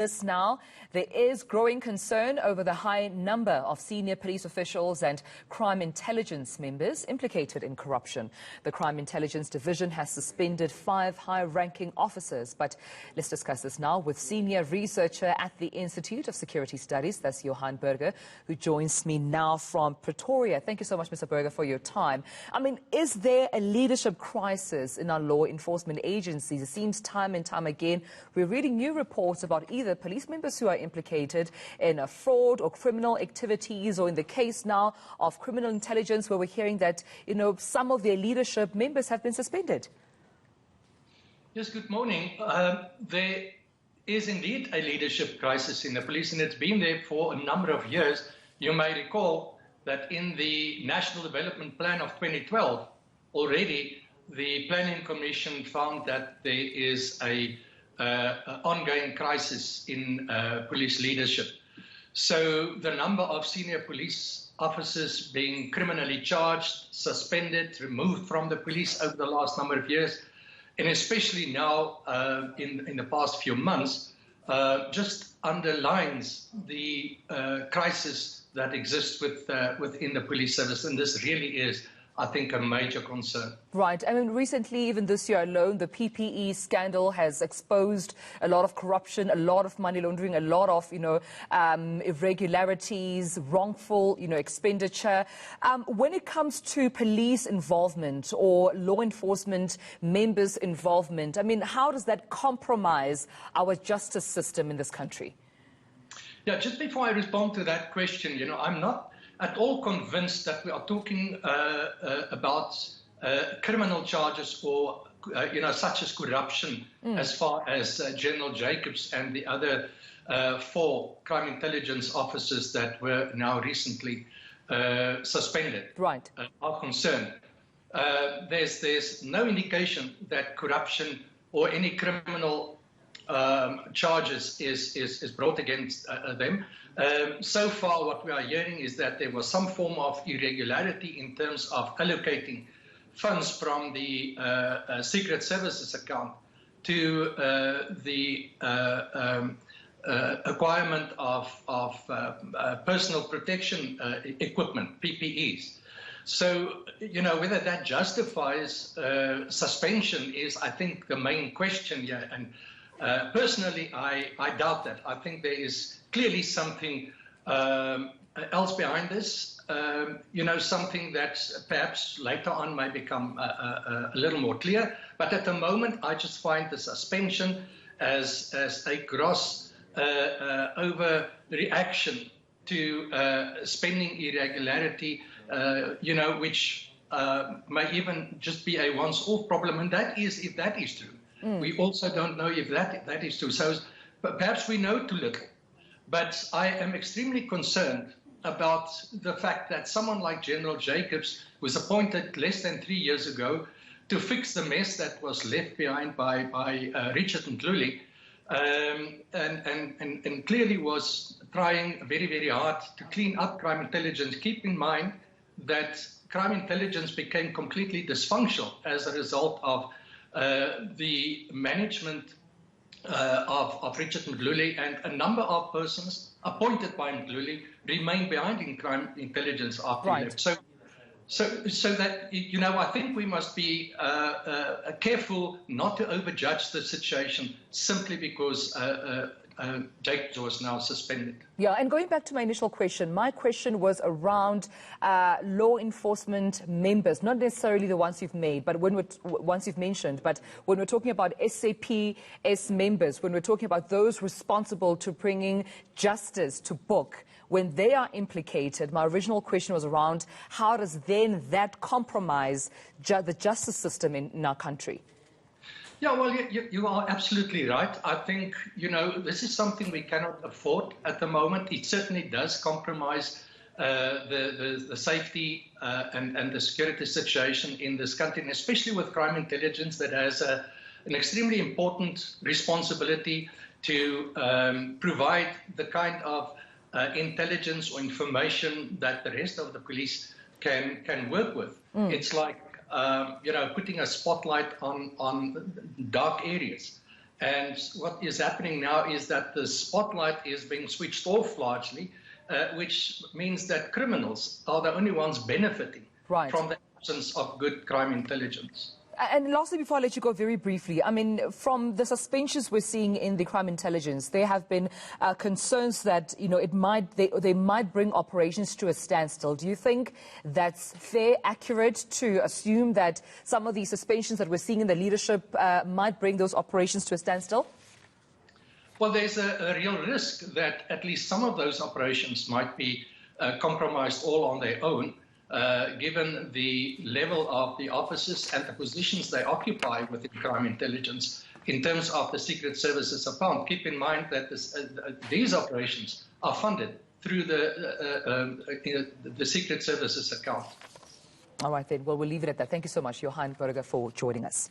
This now, there is growing concern over the high number of senior police officials and crime intelligence members implicated in corruption. The Crime Intelligence Division has suspended 5 high-ranking officers. But let's discuss this now with senior researcher at the Institute of Security Studies, that's Johan Burger, who joins me now from Pretoria. Thank you so much, Mr. Burger, for your time. I mean, is there a leadership crisis in our law enforcement agencies? It seems time and time again we're reading new reports about either police members who are implicated in fraud or criminal activities, or in the case now of criminal intelligence, where we're hearing that, some of their leadership members have been suspended. Yes, good morning. There is indeed a leadership crisis in the police, and it's been there for a number of years. You may recall that in the National Development Plan of 2012, already the Planning Commission found that there is an ongoing crisis in police leadership. So the number of senior police officers being criminally charged, suspended, removed from the police over the last number of years, and especially now in the past few months, just underlines the crisis that exists within the police service. And this really is, I think, a major concern. Right. I mean, recently, even this year alone, the PPE scandal has exposed a lot of corruption, a lot of money laundering, a lot of, irregularities, wrongful, expenditure. When it comes to police involvement or law enforcement members' involvement, I mean, how does that compromise our justice system in this country? Yeah, just before I respond to that question, I'm not at all convinced that we are talking about criminal charges or, such as corruption, as far as General Jacobs and the other 4 crime intelligence officers that were now recently suspended are concerned. There's no indication that corruption or any criminal charges is brought against them. So far, what we are hearing is that there was some form of irregularity in terms of allocating funds from the Secret Services account to the acquirement of personal protection equipment, PPEs. So, whether that justifies suspension is, I think, the main question here. And personally, I doubt that. I think there is clearly something else behind this, something that perhaps later on may become a little more clear. But at the moment, I just find the suspension as a gross overreaction to spending irregularity, which may even just be a once-off problem. And that is, if that is true. We also don't know if that is true. So perhaps we know too little. But I am extremely concerned about the fact that someone like General Jacobs was appointed less than 3 years ago to fix the mess that was left behind by Richard Mdluli, and clearly was trying very, very hard to clean up crime intelligence. Keep in mind that crime intelligence became completely dysfunctional as a result of the management of Richard Mdluli, and a number of persons appointed by Mdluli remain behind in crime intelligence after he left. So that, I think we must be careful not to overjudge the situation simply because Jacobs was now suspended. Yeah, and going back to my initial question, my question was around law enforcement members, not necessarily the ones you've made, but ones you've mentioned, but when we're talking about SAPS members, when we're talking about those responsible to bringing justice to book, when they are implicated, my original question was around how does then that compromise the justice system in our country? Yeah, well, you are absolutely right. I think, this is something we cannot afford at the moment. It certainly does compromise the safety and the security situation in this country, and especially with crime intelligence that has an extremely important responsibility to provide the kind of intelligence or information that the rest of the police can work with. It's like putting a spotlight on dark areas. And what is happening now is that the spotlight is being switched off largely, which means that criminals are the only ones benefiting from the absence of good crime intelligence. And lastly, before I let you go very briefly, I mean, from the suspensions we're seeing in the crime intelligence, there have been concerns that, you know, they might bring operations to a standstill. Do you think that's fair, accurate to assume that some of these suspensions that we're seeing in the leadership might bring those operations to a standstill? Well, there's a real risk that at least some of those operations might be compromised all on their own. Given the level of the officers and the positions they occupy within crime intelligence in terms of the Secret Services account. Keep in mind that these operations are funded through the Secret Services account. All right, then. Well, we'll leave it at that. Thank you so much, Johan Burger, for joining us.